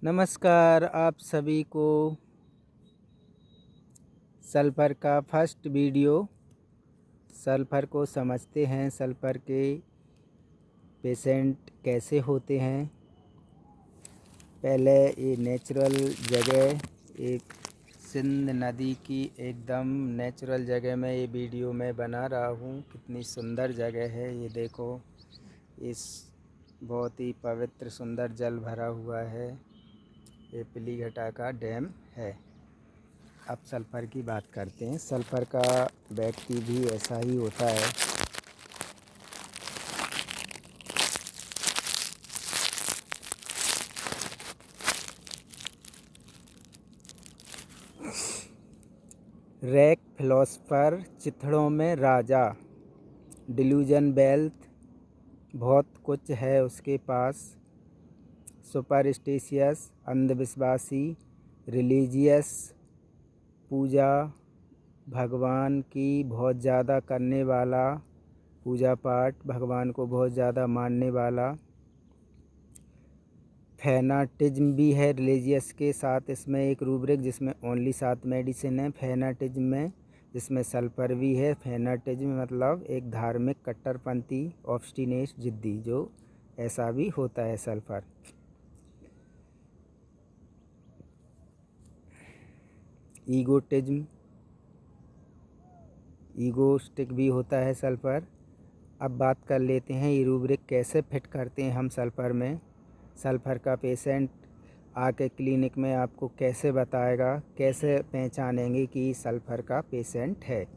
नमस्कार आप सभी को सल्फर का फर्स्ट वीडियो। सल्फर को समझते हैं, सल्फर के पेशेंट कैसे होते हैं। पहले ये नेचुरल जगह, एक सिंध नदी की एकदम नेचुरल जगह में ये वीडियो मैं बना रहा हूँ। कितनी सुंदर जगह है ये देखो। इस बहुत ही पवित्र सुंदर जल भरा हुआ है। ये पिलीघटा का डैम है। अब सल्फ़र की बात करते हैं। सल्फ़र का व्यक्ति भी ऐसा ही होता है। रैक फिलोसफर, चिथड़ों में राजा, डिल्यूजन वेल्थ, बहुत कुछ है उसके पास। सुपरस्टिशियस, अंधविश्वासी, रिलीजियस, पूजा भगवान की बहुत ज़्यादा करने वाला, पूजा पाठ भगवान को बहुत ज़्यादा मानने वाला। फैनाटिज्म भी है रिलीजियस के साथ। इसमें एक रूब्रिक जिसमें ओनली 7 मेडिसिन है फैनाटिज्म में, जिसमें सल्फर भी है। फैनाटिज्म मतलब एक धार्मिक कट्टरपंथी, ऑब्स्टिनेट, जिद्दी, जो ऐसा भी होता है सल्फर। ईगोटिज्म, ईगोस्टिक भी होता है सल्फर। अब बात कर लेते हैं ये रूब्रिक कैसे फिट करते हैं हम सल्फर में। सल्फर का पेशेंट आके क्लिनिक में आपको कैसे बताएगा, कैसे पहचानेंगे कि सल्फर का पेशेंट है।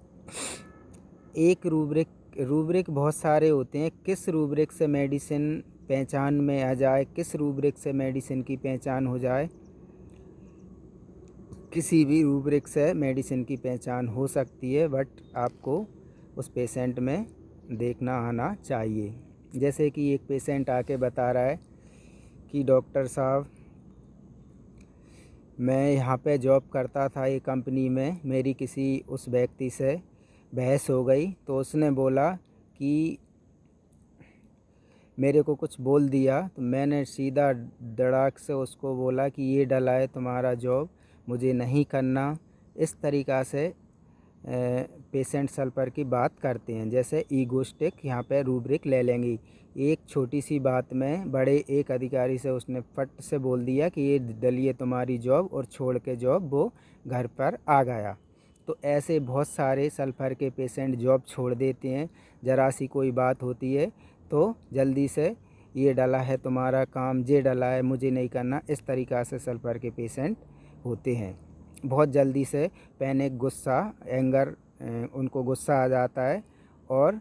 एक रूब्रिक बहुत सारे होते हैं। किस रूब्रिक से मेडिसिन पहचान में आ जाए, किस रूब्रिक से मेडिसिन की पहचान हो जाए, किसी भी रूब्रिक से मेडिसिन की पहचान हो सकती है, बट आपको उस पेशेंट में देखना आना चाहिए। जैसे कि एक पेशेंट आके बता रहा है कि डॉक्टर साहब, मैं यहाँ पे जॉब करता था ये कंपनी में, मेरी किसी उस व्यक्ति से बहस हो गई, तो उसने बोला कि मेरे को कुछ बोल दिया, तो मैंने सीधा धड़ाक से उसको बोला कि ये डला है तुम्हारा जॉब, मुझे नहीं करना। इस तरीक़ा से पेशेंट सल्फर की बात करते हैं। जैसे ईगोस्टिक, यहाँ पे रूब्रिक ले लेंगे। एक छोटी सी बात में बड़े एक अधिकारी से उसने फट से बोल दिया कि ये डलिए तुम्हारी जॉब, और छोड़ के जॉब वो घर पर आ गया। तो ऐसे बहुत सारे सल्फर के पेशेंट जॉब छोड़ देते हैं। ज़रा सी कोई बात होती है तो जल्दी से ये डला है तुम्हारा काम, ये डला है, मुझे नहीं करना, इस तरीक़ा से सल्फर के पेशेंट होते हैं। बहुत जल्दी से पैनिक, गुस्सा, एंगर, उनको गुस्सा आ जाता है और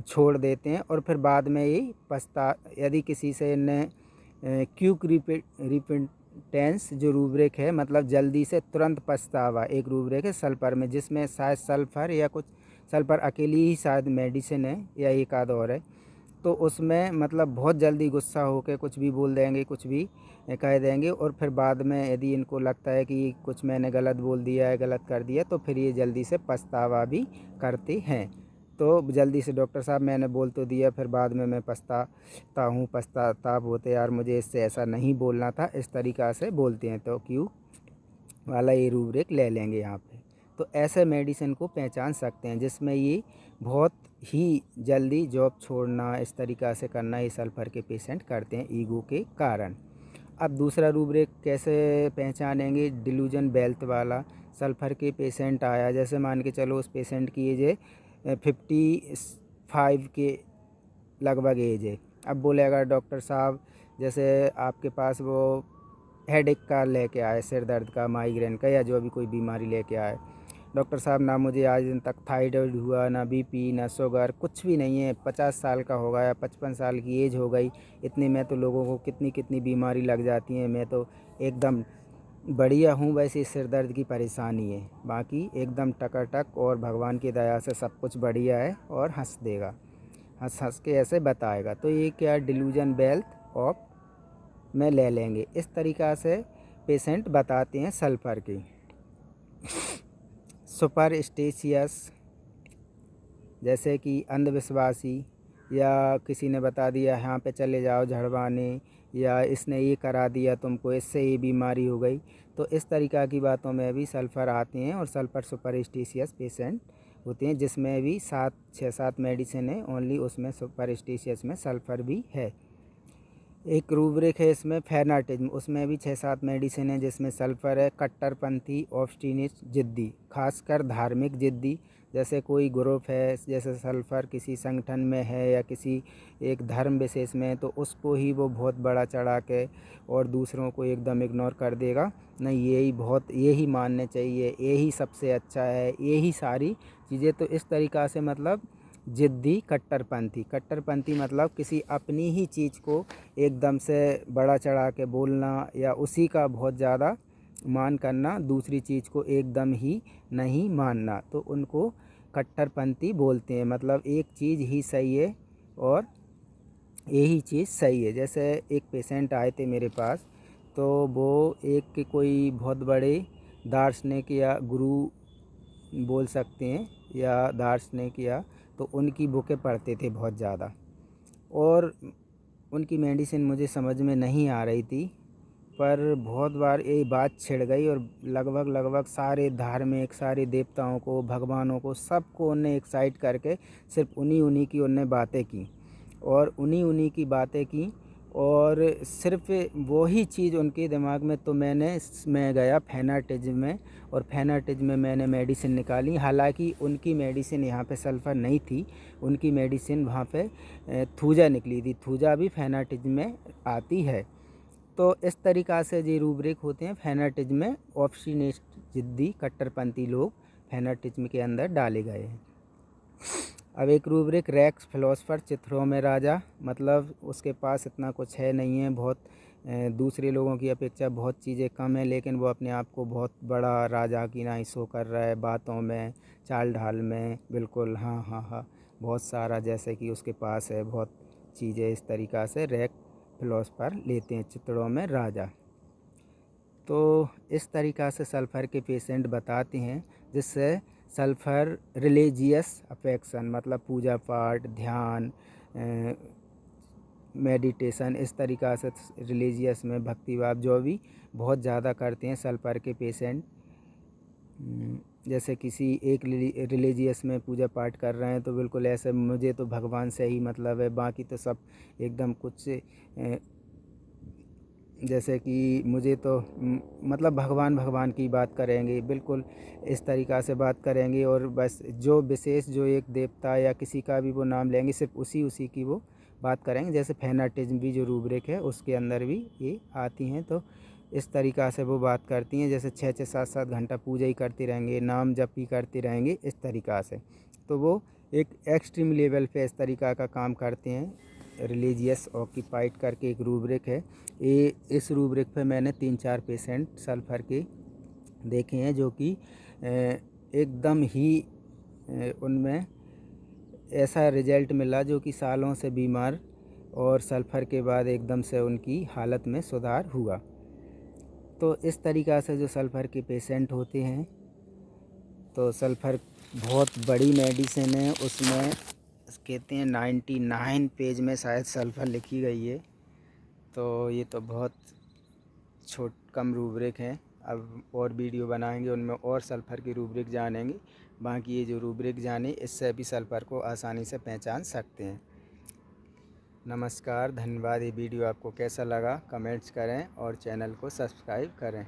छोड़ देते हैं, और फिर बाद में ही यदि किसी से इन्हें क्यूक रिपेंटेंस जो रूब्रिक है, मतलब जल्दी से तुरंत पछतावा, एक रूब्रिक है सल्फर में, जिसमें शायद सल्फर या कुछ सल्फर अकेली ही शायद मेडिसिन है या एक आध और है। तो उसमें मतलब बहुत जल्दी गुस्सा होकर कुछ भी बोल देंगे, कुछ भी कह देंगे, और फिर बाद में यदि इनको लगता है कि कुछ मैंने गलत बोल दिया है, गलत कर दिया, तो फिर ये जल्दी से पछतावा भी करते हैं। तो जल्दी से डॉक्टर साहब मैंने बोल तो दिया, फिर बाद में मैं पछताताप होते, यार मुझे इससे ऐसा नहीं बोलना था, इस तरीक़ा से बोलते हैं। तो क्यों वाला ये रूब्रिक ले लेंगे यहाँ पे। तो ऐसे मेडिसिन को पहचान सकते हैं जिसमें ये बहुत ही जल्दी जॉब छोड़ना, इस तरीक़ा से करना, ये सल्फर के पेशेंट करते हैं ईगो के कारण। अब दूसरा रूब्रिक कैसे पहचानेंगे, डिल्यूजन वेल्थ वाला। सल्फर के पेशेंट आया, जैसे मान के चलो उस पेशेंट की एज है 55 के लगभग एज है। अब बोलेगा डॉक्टर साहब, जैसे आपके पास वो हेडेक का लेके आए, सिर दर्द का, माइग्रेन का, या जो भी कोई बीमारी लेके आए, डॉक्टर साहब ना मुझे आज दिन तक थायराइड हुआ, ना बीपी, ना शुगर, कुछ भी नहीं है, 50 साल का हो गया, 55 साल की एज हो गई, इतने में तो लोगों को कितनी कितनी बीमारी लग जाती हैं, मैं तो एकदम बढ़िया हूँ, वैसे सिर दर्द की परेशानी है, बाकी एकदम टकाटक, और भगवान की दया से सब कुछ बढ़िया है, और हंस देगा, हंस हंस के ऐसे बताएगा। तो ये क्या, डिल्यूजन वेल्थ ऑफ में ले लेंगे। इस तरीक़ा से पेशेंट बताते हैं सल्फर की। सुपरस्टिशियस, जैसे कि अंधविश्वासी, या किसी ने बता दिया यहाँ पे चले जाओ झड़वाने, या इसने ये करा दिया तुमको, इससे ये बीमारी हो गई। तो इस तरीक़ा की बातों में भी सल्फ़र आते हैं और सल्फ़र सुपरस्टिशियस पेशेंट होते हैं, जिसमें भी 6-7 मेडिसिन है ओनली, उसमें सुपरस्टिशियस में सल्फ़र भी है। एक रूब्रिक है इसमें फैनाटिज्म, उसमें भी 6-7 मेडिसिन है जिसमें सल्फ़र है। कट्टरपंथी, ऑब्स्टिनेट, ज़िद्दी, खासकर धार्मिक ज़िद्दी, जैसे कोई ग्रुप है, जैसे सल्फ़र किसी संगठन में है या किसी एक धर्म विशेष में, तो उसको ही वो बहुत बड़ा चढ़ा के और दूसरों को एकदम इग्नोर कर देगा। नहीं, यही मानने चाहिए, यही सबसे अच्छा है, यही सारी चीज़ें। तो इस तरीक़ा से मतलब ज़िद्दी कट्टरपंथी मतलब किसी अपनी ही चीज़ को एकदम से बड़ा चढ़ा के बोलना या उसी का बहुत ज़्यादा मान करना, दूसरी चीज़ को एकदम ही नहीं मानना, तो उनको कट्टरपंथी बोलते हैं। मतलब एक चीज़ ही सही है और यही चीज़ सही है। जैसे एक पेशेंट आए थे मेरे पास, तो वो एक कोई बहुत बड़े दार्शनिक या गुरु बोल सकते हैं या दार्शनिक, या तो उनकी बुकें पढ़ते थे बहुत ज़्यादा, और उनकी मेडिसिन मुझे समझ में नहीं आ रही थी। पर बहुत बार ये बात छिड़ गई और लगभग सारे धार्मिक, सारे देवताओं को, भगवानों को, सबको उनने एक साइड करके सिर्फ उन्हीं की उनने बातें की और उन्हीं की बातें की, और सिर्फ वही चीज़ उनके दिमाग में। तो मैं गया फैनाटिज्म में, और फैनाटिज्म में मैंने मेडिसिन निकाली। हालांकि उनकी मेडिसिन यहाँ पे सल्फ़र नहीं थी, उनकी मेडिसिन वहाँ पे थूजा निकली थी। थूजा भी फैनाटिज्म में आती है। तो इस तरीक़ा से ये रूब्रिक होते हैं फैनाटिज्म में। ऑब्स्टिनेट, ज़िद्दी, कट्टरपंथी लोग फैनाटिज्म के अंदर डाले गए हैं। अब एक रूब्रिक रेक्स फिलोसफर, चित्रों में राजा, मतलब उसके पास इतना कुछ है नहीं है, बहुत दूसरे लोगों की अपेक्षा बहुत चीज़ें कम है, लेकिन वो अपने आप को बहुत बड़ा राजा की ना शो कर रहा है, बातों में, चाल ढाल में, बिल्कुल हाँ हाँ हाँ, बहुत सारा, जैसे कि उसके पास है बहुत चीज़ें। इस तरीक़ा से रेक फिलोसफर लेते हैं, चित्रों में राजा। तो इस तरीक़ा से सल्फ़र के पेशेंट बताते हैं, जिससे सल्फ़र रिलीजियस अफेक्शन, मतलब पूजा पाठ, ध्यान, मेडिटेशन, इस तरीक़ा से रिलीजियस में भक्ति भाव जो भी बहुत ज़्यादा करते हैं सल्फ़र के पेशेंट। जैसे किसी एक रिलीजियस में पूजा पाठ कर रहे हैं, तो बिल्कुल ऐसे मुझे तो भगवान से ही मतलब है, बाकी तो सब एकदम कुछ जैसे कि मुझे तो मतलब भगवान की बात करेंगे, बिल्कुल इस तरीक़ा से बात करेंगे, और बस जो विशेष जो एक देवता या किसी का भी वो नाम लेंगे, सिर्फ उसी की वो बात करेंगे। जैसे फैनाटिज्म भी जो रूब्रिक है उसके अंदर भी ये आती हैं, तो इस तरीक़ा से वो बात करती हैं। जैसे 6-6, 7-7 घंटा पूजा ही करते रहेंगे, नाम जप ही करते रहेंगे, इस तरीक़ा से। तो वो एक एक्सट्रीम लेवल पे इस तरीक़ा का काम करते हैं। रिलीजियस ऑक्यूपाइड करके एक रूब्रिक है, ये इस रूब्रिक पे मैंने 3-4 पेशेंट सल्फ़र के देखे हैं, जो कि एकदम ही उनमें ऐसा रिज़ल्ट मिला जो कि सालों से बीमार, और सल्फ़र के बाद एकदम से उनकी हालत में सुधार हुआ। तो इस तरीक़ा से जो सल्फ़र के पेशेंट होते हैं, तो सल्फ़र बहुत बड़ी मेडिसिन है, उसमें कहते हैं 99 पेज में शायद सल्फ़र लिखी गई है। तो ये तो बहुत कम रूब्रिक हैं। अब और वीडियो बनाएंगे, उनमें और सल्फ़र की रूब्रिक जानेंगे। बाकी ये जो रूब्रिक जाने, इससे भी सल्फ़र को आसानी से पहचान सकते हैं। नमस्कार, धन्यवाद। ये वीडियो आपको कैसा लगा कमेंट्स करें और चैनल को सब्सक्राइब करें।